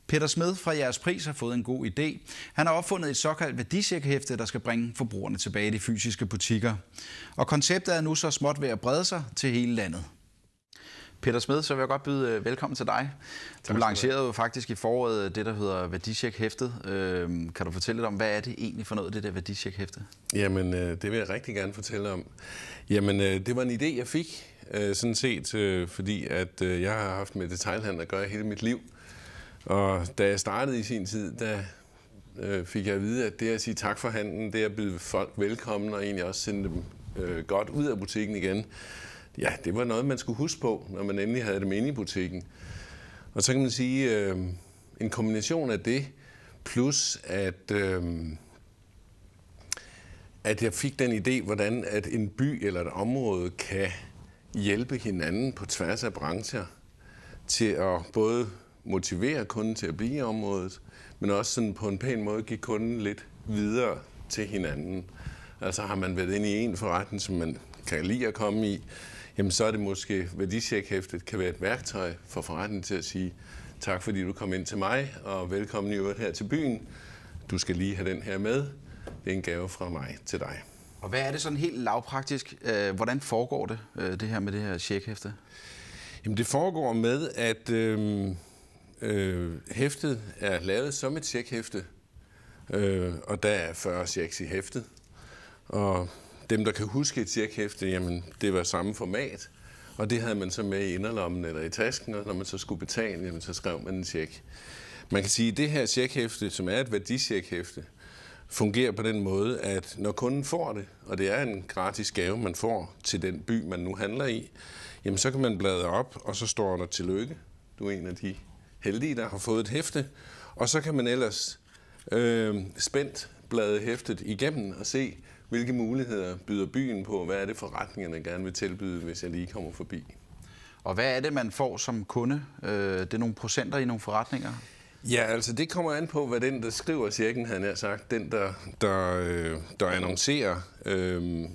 Peter Smed fra Jeres Pris har fået en god idé. Han har opfundet et såkaldt værditjekhæfte, der skal bringe forbrugerne tilbage i de fysiske butikker. Og konceptet er nu så småt ved at brede sig til hele landet. Peter Smed, så vil jeg godt byde velkommen til dig. Du lancerede jo faktisk i foråret det, der hedder værditjekhæftet. Kan du fortælle lidt om, hvad er det egentlig for noget, det der værditjekhæfte? Jamen, det vil jeg rigtig gerne fortælle om. Jamen, det var en idé, jeg fik, sådan set, fordi at jeg har haft med detailhandel at gøre hele mit liv. Og da jeg startede i sin tid, der fik jeg at vide, at det at sige tak for handlen, det at byde folk velkommen og egentlig også sende dem godt ud af butikken igen, ja, det var noget, man skulle huske på, når man endelig havde dem inde i butikken. Og så kan man sige, en kombination af det, plus at jeg fik den idé, hvordan at en by eller et område kan hjælpe hinanden på tværs af brancher til at både motivere kunden til at blive i området, men også sådan på en pæn måde give kunden lidt videre til hinanden. Altså har man været inde i en forretning, som man kan lide at komme i, jamen så er det måske værditjekhæftet kan være et værktøj for forretningen til at sige tak fordi du kom ind til mig, og velkommen i øvrigt her til byen. Du skal lige have den her med. Det er en gave fra mig til dig. Og hvad er det sådan helt lavpraktisk? Hvordan foregår det, det her med det her checkhæfte? Jamen det foregår med, at hæftet er lavet som et checkhæfte, og der er 40 checks i hæftet. Og dem, der kan huske et checkhæfte, jamen det var samme format, og det havde man så med i inderlommen eller i tasken, og når man så skulle betale, jamen så skrev man en check. Man kan sige, at det her checkhæfte, som er et værditjekhæfte, fungerer på den måde, at når kunden får det, og det er en gratis gave, man får til den by, man nu handler i, jamen så kan man bladre op, og så står der tillykke. Du er en af de heldige, der har fået et hæfte. Og så kan man ellers spændt blade hæftet igennem og se, hvilke muligheder byder byen på, hvad er det forretningerne gerne vil tilbyde, hvis jeg lige kommer forbi. Og hvad er det, man får som kunde? Det er nogle procenter i nogle forretninger? Ja, altså det kommer an på, hvad den, der skriver checken, han har sagt, den, der annoncerer,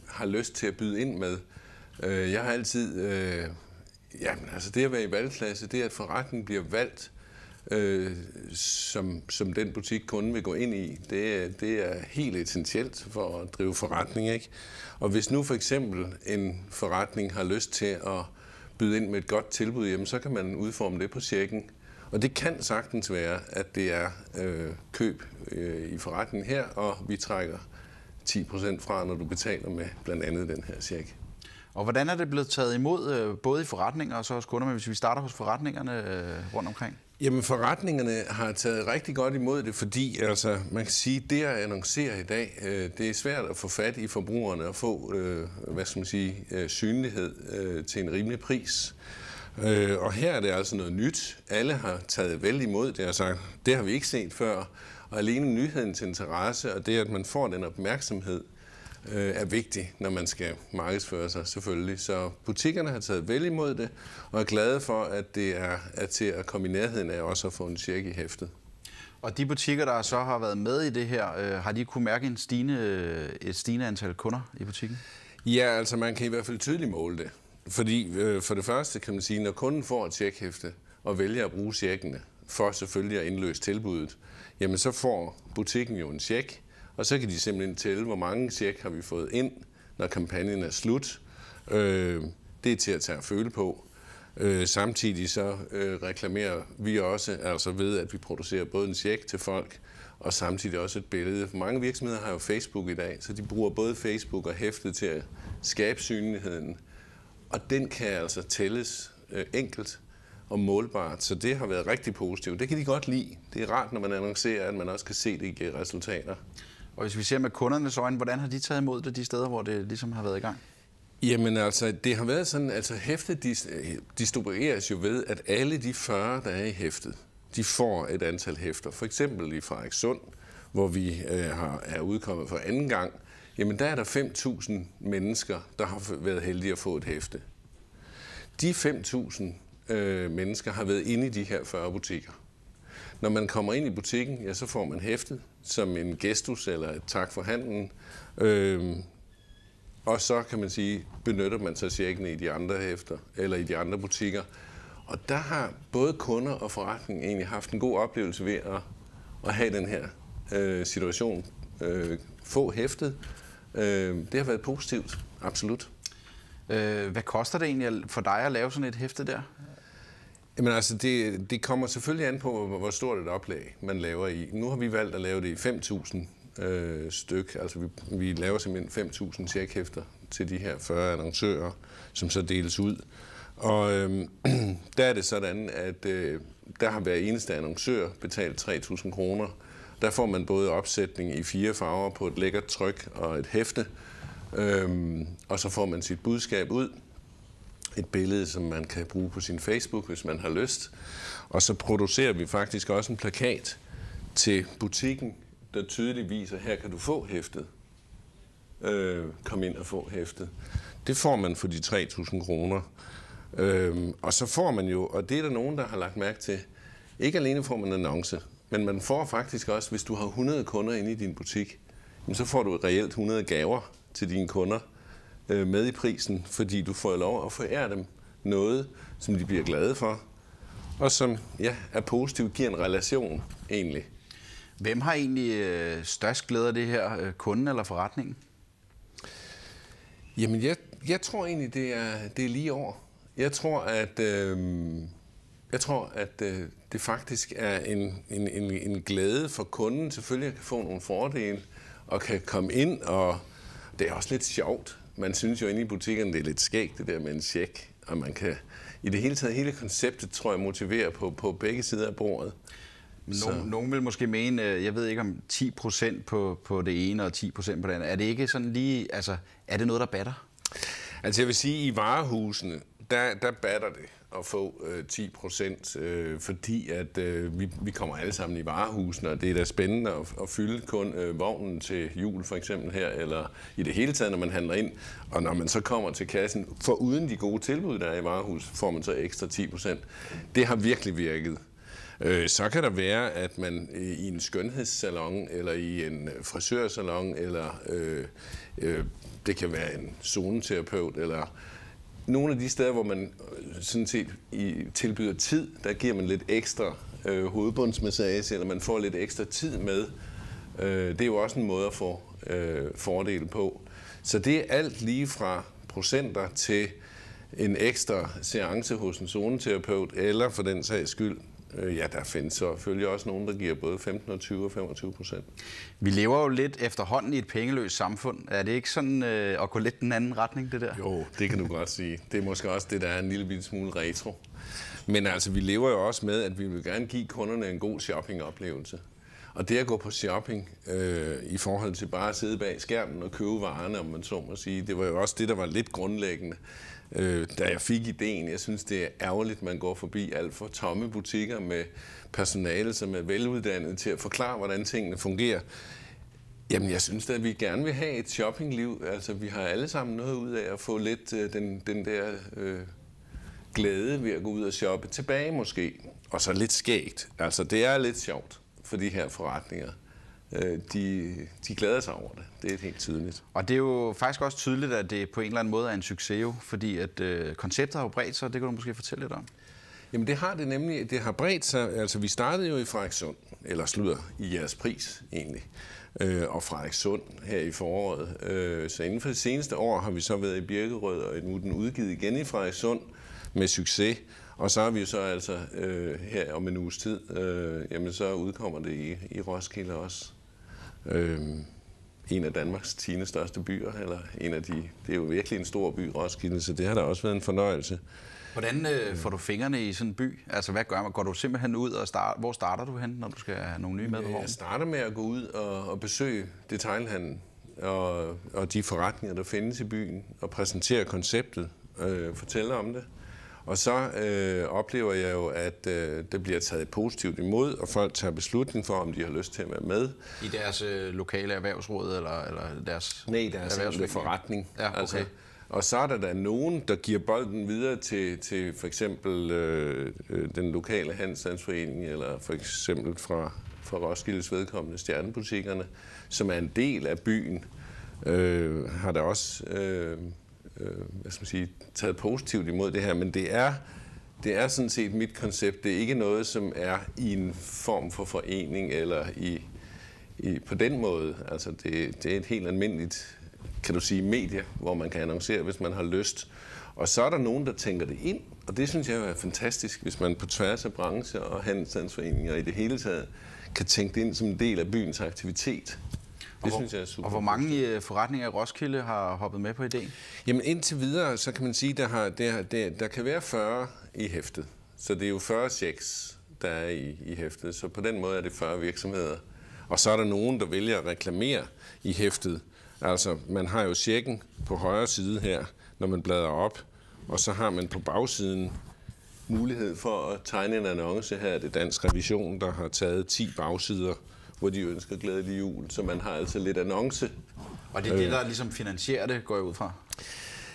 har lyst til at byde ind med. Jeg har altid, jamen altså det at være i valgklasse, det at forretningen bliver valgt, som den butik kunden vil gå ind i, det er helt essentielt for at drive forretning, ikke? Og hvis nu for eksempel en forretning har lyst til at byde ind med et godt tilbud, jamen, så kan man udforme det på checken. Og det kan sagtens være, at det er køb i forretningen her, og vi trækker 10% fra, når du betaler med blandt andet den her check. Og hvordan er det blevet taget imod, både i forretninger og så hos kunder, men hvis vi starter hos forretningerne rundt omkring? Jamen forretningerne har taget rigtig godt imod det, fordi altså, man kan sige, at det at annoncere i dag, det er svært at få fat i forbrugerne og få synlighed til en rimelig pris. Og her er det altså noget nyt. Alle har taget vel imod det og sagt, det har vi ikke set før. Og alene nyhedens interesse og det, at man får den opmærksomhed, er vigtigt, når man skal markedsføre sig selvfølgelig. Så butikkerne har taget vel imod det, og er glade for, at det er til at komme i nærheden af også at få en check i hæftet. Og de butikker, der så har været med i det her, har de kunne mærke et stigende antal kunder i butikken? Ja, altså man kan i hvert fald tydeligt måle det. Fordi for det første kan man sige, når kunden får et checkhæfte og vælger at bruge checkene for selvfølgelig at indløse tilbuddet, jamen så får butikken jo en check, og så kan de simpelthen tælle, hvor mange check har vi fået ind, når kampagnen er slut. Det er til at tage at føle på. Samtidig så reklamerer vi også altså ved, at vi producerer både en check til folk, og samtidig også et billede. For mange virksomheder har jo Facebook i dag, så de bruger både Facebook og hæftet til at skabe synligheden. Og den kan altså tælles enkelt og målbart, så det har været rigtig positivt. Det kan de godt lide. Det er rart, når man annoncerer, at man også kan se det i resultater. Og hvis vi ser med kundernes øjne, hvordan har de taget imod det de steder, hvor det ligesom har været i gang? Jamen altså, det har været sådan, altså hæftet distribueres jo ved, at alle de 40, der er i hæftet, de får et antal hæfter. For eksempel i Frederikssund, hvor vi er udkommet for anden gang, jamen der er der 5.000 mennesker, der har været heldige at få et hæfte. De 5.000 mennesker har været inde i de her 40 butikker. Når man kommer ind i butikken, ja, så får man hæftet som en gestus eller et tak for handlen. Og så kan man sige, benytter man sig checkene i de andre hæfter eller i de andre butikker. Og der har både kunder og forretning egentlig haft en god oplevelse ved at have den her situation. Få hæftet. Det har været positivt, absolut. Hvad koster det egentlig for dig at lave sådan et hæfte der? Jamen altså, det kommer selvfølgelig an på, hvor stort et oplag man laver i. Nu har vi valgt at lave det i 5.000 styk. Altså vi laver simpelthen 5.000 checkhæfter til de her 40 annoncører, som så deles ud. Og der er det sådan, at der har hver eneste annoncør betalt 3.000 kroner. Der får man både opsætning i 4 farver på et lækkert tryk og et hæfte. Og så får man sit budskab ud. Et billede, som man kan bruge på sin Facebook, hvis man har lyst. Og så producerer vi faktisk også en plakat til butikken, der tydeligt viser, her kan du få hæftet. Kom ind og få hæftet. Det får man for de 3.000 kroner. Og så får man jo, og det er der nogen, der har lagt mærke til, ikke alene får man en annonce, men man får faktisk også, hvis du har 100 kunder inde i din butik, så får du reelt 100 gaver til dine kunder med i prisen, fordi du får lov at forære dem noget, som de bliver glade for, og som er positivt, giver en relation egentlig. Hvem har egentlig størst glæde af det her, kunden eller forretningen? Jamen, jeg tror egentlig, det er lige over. Jeg tror, at det faktisk er en glæde for kunden, selvfølgelig at kan få nogle fordele, og kan komme ind, og det er også lidt sjovt. Man synes jo inde i butikkerne, det er lidt skægt, det der med en check, og man kan i det hele taget, hele konceptet, tror jeg, motivere på begge sider af bordet. Nogen vil måske mene, jeg ved ikke om 10% på det ene og 10% på det andet. Er det ikke sådan lige, altså, er det noget, der batter? Altså jeg vil sige, i varehusene, der batter det at få 10%, fordi at vi kommer alle sammen i varehusene, og det er da spændende at fylde kun vognen til jul for eksempel her, eller i det hele taget, når man handler ind, og når man så kommer til kassen, for uden de gode tilbud, der er i varehus, får man så ekstra 10%. Det har virkelig virket. Så kan der være, at man i en skønhedssalon, eller i en frisørsalon, eller det kan være en zoneterapeut, eller nogle af de steder, hvor man sådan set tilbyder tid, der giver man lidt ekstra hovedbundsmassage, eller man får lidt ekstra tid med. Det er jo også en måde at få fordele på. Så det er alt lige fra procenter til en ekstra seance hos en zoneterapeut, eller for den sags skyld, der findes selvfølgelig også nogen, der giver både 15 og 20 og 25%. Vi lever jo lidt efterhånden i et pengeløst samfund. Er det ikke sådan at gå lidt den anden retning, det der? Jo, det kan du godt sige. Det er måske også det, der er en lille smule retro. Men altså, vi lever jo også med, at vi vil gerne give kunderne en god shoppingoplevelse. Og det at gå på shopping i forhold til bare at sidde bag skærmen og købe varerne, om man så må sige, det var jo også det, der var lidt grundlæggende. Da jeg fik ideen, jeg synes, det er ærgerligt, at man går forbi alt for tomme butikker med personale, som er veluddannet til at forklare, hvordan tingene fungerer. Jamen, jeg synes at vi gerne vil have et shoppingliv. Altså, vi har alle sammen noget ud af at få lidt den der glæde ved at gå ud og shoppe tilbage måske. Og så lidt skægt. Altså, det er lidt sjovt for de her forretninger. De glæder sig over det. Det er helt tydeligt. Og det er jo faktisk også tydeligt, at det på en eller anden måde er en succes jo, fordi at konceptet har jo bredt sig, det kan du måske fortælle lidt om. Jamen det har det nemlig. Det har bredt sig. Altså vi startede jo i Frederikssund, i jeres pris egentlig, og Frederikssund her i foråret. Så inden for det seneste år har vi så været i Birkerød, og nu er den udgivet igen i Frederikssund med succes. Og så har vi jo så altså her om en uges tid, jamen så udkommer det i Roskilde også. En af Danmarks 10. største byer, eller en af de, det er jo virkelig en stor by, Roskilde, så det har da også været en fornøjelse. Hvordan får du fingrene i sådan en by? Altså hvad gør man? Går du simpelthen ud og hvor starter du hen, når du skal have nogle nye med på vognen? Jeg starter med at gå ud og besøge detailhandlen og de forretninger, der findes i byen, og præsentere konceptet, fortælle om det. Og så oplever jeg jo, at det bliver taget positivt imod, og folk tager beslutning for, om de har lyst til at være med. I deres lokale erhvervsråd eller deres... Nej, deres forretning. Ja, okay. Altså, og så er der nogen, der giver bolden videre til for eksempel den lokale handelsstandsforening, eller for eksempel fra Roskildes vedkommende stjernebutikkerne, som er en del af byen, har der også... taget positivt imod det her, men det er det er sådan set mit koncept. Det er ikke noget, som er i en form for forening eller på den måde. Altså det er et helt almindeligt, kan du sige, medie, hvor man kan annoncere, hvis man har lyst. Og så er der nogen, der tænker det ind, og det synes jeg er fantastisk, hvis man på tværs af brancher og handelsstandsforeninger i det hele taget kan tænke det ind som en del af byens aktivitet. Det synes jeg er super. Og hvor mange forretninger i Roskilde har hoppet med på idéen? Jamen indtil videre, så kan man sige, der kan være 40 i hæftet. Så det er jo 40 checks, der er i hæftet. Så på den måde er det 40 virksomheder. Og så er der nogen, der vælger at reklamere i hæftet. Altså, man har jo checken på højre side her, når man bladrer op. Og så har man på bagsiden mulighed for at tegne en annonce. Her er det Dansk Revision, der har taget 10 bagsider, hvor de ønsker glædelig jul. Så man har altså lidt annonce. Og det er det, der ligesom finansierer det, går jeg ud fra?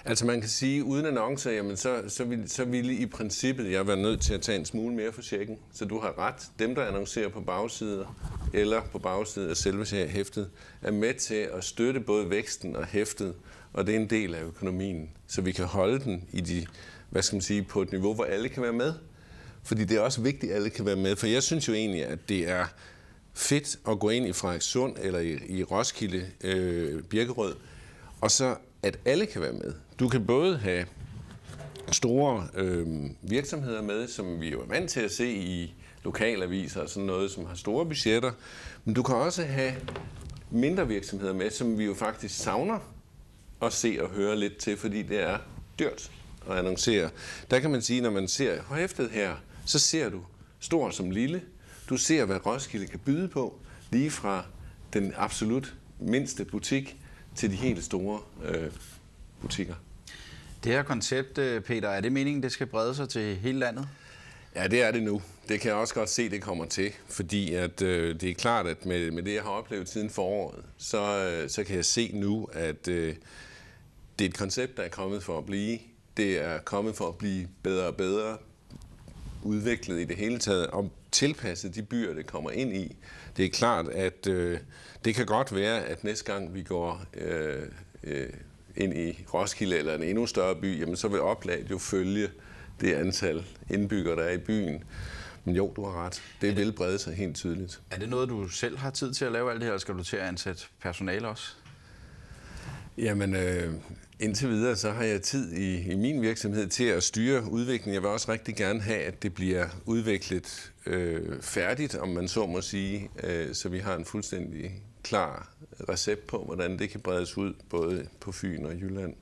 Altså man kan sige, uden annoncer, jamen så ville i princippet jeg være nødt til at tage en smule mere for checken. Så du har ret. Dem, der annoncerer på bagsider eller på bagsiden af selve hæftet, er med til at støtte både væksten og hæftet, og det er en del af økonomien. Så vi kan holde den i på et niveau, hvor alle kan være med. Fordi det er også vigtigt, at alle kan være med. For jeg synes jo egentlig, at det er fedt at gå ind i Frederikssund eller i Roskilde, Birkerød, og så at alle kan være med. Du kan både have store virksomheder med, som vi jo er vant til at se i lokalaviser og sådan noget, som har store budgetter, men du kan også have mindre virksomheder med, som vi jo faktisk savner at se og høre lidt til, fordi det er dyrt at annoncere. Der kan man sige, når man ser hæftet her, så ser du stor som lille. Du ser, hvad Roskilde kan byde på, lige fra den absolut mindste butik til de helt store butikker. Det her koncept, Peter, er det meningen, det skal brede sig til hele landet? Ja, det er det nu. Det kan jeg også godt se, det kommer til. Fordi at, det er klart, at med det, jeg har oplevet siden foråret, så kan jeg se nu, at det er et koncept, der er kommet for at blive. Det er kommet for at blive bedre og bedre, udviklet i det hele taget, og tilpasset de byer, det kommer ind i. Det er klart, at det kan godt være, at næste gang vi går ind i Roskilde eller en endnu større by, jamen så vil oplaget jo følge det antal indbyggere, der er i byen. Men jo, du har ret. Det vil brede sig helt tydeligt. Er det noget, du selv har tid til at lave alt det her, eller skal du til at ansætte personale også? Jamen, indtil videre, så har jeg tid i min virksomhed til at styre udviklingen. Jeg vil også rigtig gerne have, at det bliver udviklet færdigt, om man så må sige, så vi har en fuldstændig klar recept på, hvordan det kan bredes ud, både på Fyn og Jylland.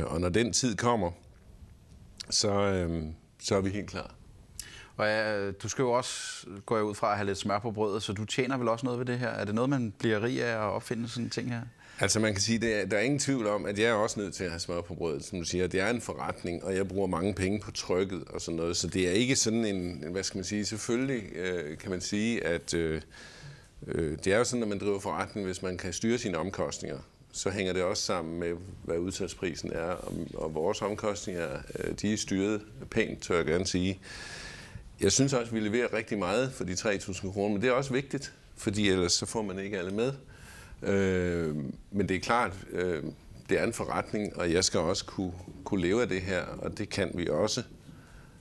Og når den tid kommer, så er vi helt klar. Og du skal jo også, går jeg ud fra, at have lidt smør på brødet, så du tjener vel også noget ved det her? Er det noget, man bliver rig af at opfinde sådan en ting her? Altså man kan sige, der er ingen tvivl om, at jeg er også nødt til at have smør på brødet, som du siger. Det er en forretning, og jeg bruger mange penge på trykket og sådan noget. Så det er ikke sådan en, hvad skal man sige, selvfølgelig kan man sige, at det er jo sådan, at man driver forretning, hvis man kan styre sine omkostninger. Så hænger det også sammen med, hvad udsalgsprisen er, og vores omkostninger, de er styret pænt, tør jeg gerne sige. Jeg synes også, at vi leverer rigtig meget for de 3.000 kroner, men det er også vigtigt, fordi ellers så får man ikke alle med. Men det er klart, det er en forretning, og jeg skal også kunne leve af det her, og det kan vi også.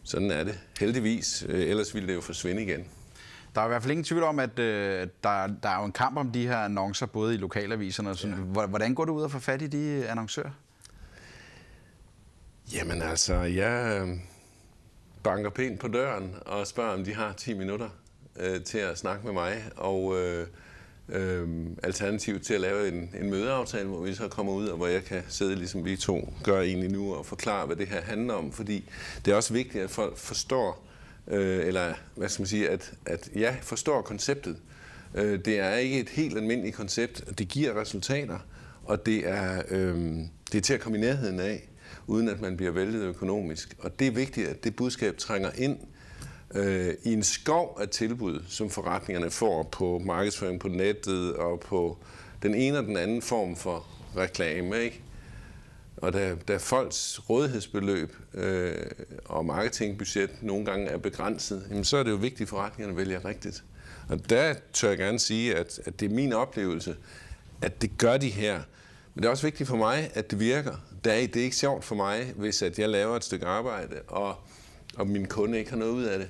Sådan er det. Heldigvis, ellers ville det jo forsvinde igen. Der er i hvert fald ingen tvivl om, at der er jo en kamp om de her annoncer, både i lokalaviserne og sådan. Ja. Hvordan går du ud og få fat i de annoncører? Jamen altså, jeg banker pænt på døren og spørger, om de har 10 minutter til at snakke med mig, og alternativt til at lave en mødeaftale, hvor vi så kommer ud, og hvor jeg kan sidde, ligesom vi to gør egentlig nu, og forklare, hvad det her handler om, fordi det er også vigtigt, at folk forstår, eller hvad skal man sige, at jeg forstår konceptet. Det er ikke et helt almindeligt koncept, det giver resultater, og det er til at komme i nærheden af, uden at man bliver væltet økonomisk. Og det er vigtigt, at det budskab trænger ind i en skov af tilbud, som forretningerne får på markedsføring på nettet og på den ene og den anden form for reklame, ikke? Og da folks rådighedsbeløb og marketingbudget nogle gange er begrænset, jamen så er det jo vigtigt, at forretningerne vælger rigtigt. Og der tør jeg gerne sige, at det er min oplevelse, at det gør de her. Men det er også vigtigt for mig, at det virker. Det er ikke sjovt for mig, hvis at jeg laver et stykke arbejde, og og min kunde ikke har noget ud af det.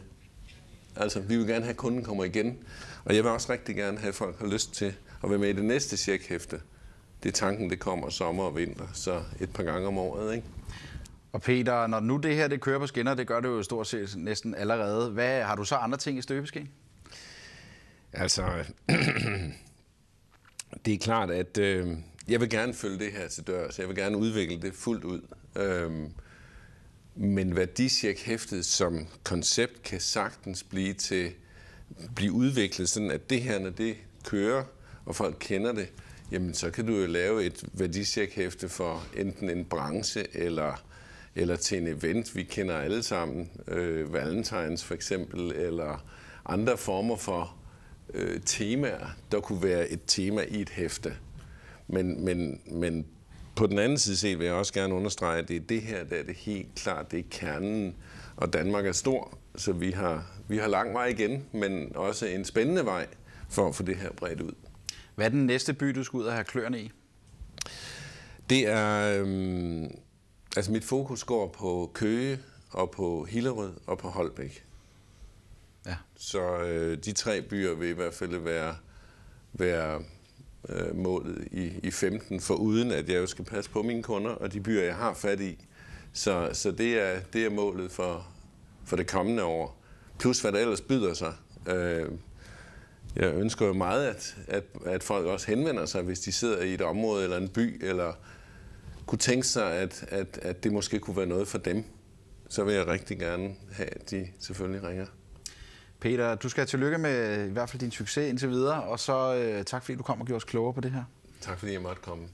Altså, vi vil gerne have, at kunden kommer igen. Og jeg vil også rigtig gerne have, at folk har lyst til at være med i det næste checkhæfte. Det er tanken, det kommer sommer og vinter, så et par gange om året, ikke? Og Peter, når nu det her det kører på skinner, det gør det jo stort set næsten allerede. Hvad har du så andre ting i støbeskeen? Altså, det er klart, at jeg vil gerne følge det her til dørs. Jeg vil gerne udvikle det fuldt ud. Men værdisjekhæftet som koncept kan sagtens blive udviklet sådan, at det her, når det kører, og folk kender det, jamen så kan du jo lave et værdisjekhæfte for enten en branche eller til en event. Vi kender alle sammen Valentines for eksempel, eller andre former for temaer, der kunne være et tema i et hæfte. Men på den anden side set vil jeg også gerne understrege, at det er det her, der er det helt klart, det er kernen. Og Danmark er stor, så vi har lang vej igen, men også en spændende vej for at få det her bredt ud. Hvad er den næste by, du skal ud og have kløerne i? Det er... altså mit fokus går på Køge, og på Hillerød og på Holbæk. Ja. Så de 3 byer vil i hvert fald være målet i 15, for uden at jeg jo skal passe på mine kunder og de byer, jeg har fat i. Så det er målet for det kommende år. Plus hvad der ellers byder sig. Jeg ønsker jo meget, at folk også henvender sig, hvis de sidder i et område eller en by, eller kunne tænke sig, at det måske kunne være noget for dem. Så vil jeg rigtig gerne have, at de selvfølgelig ringer. Peter, du skal have tillykke med i hvert fald din succes indtil videre, og så tak fordi du kom og gjorde os klogere på det her. Tak fordi jeg måtte komme.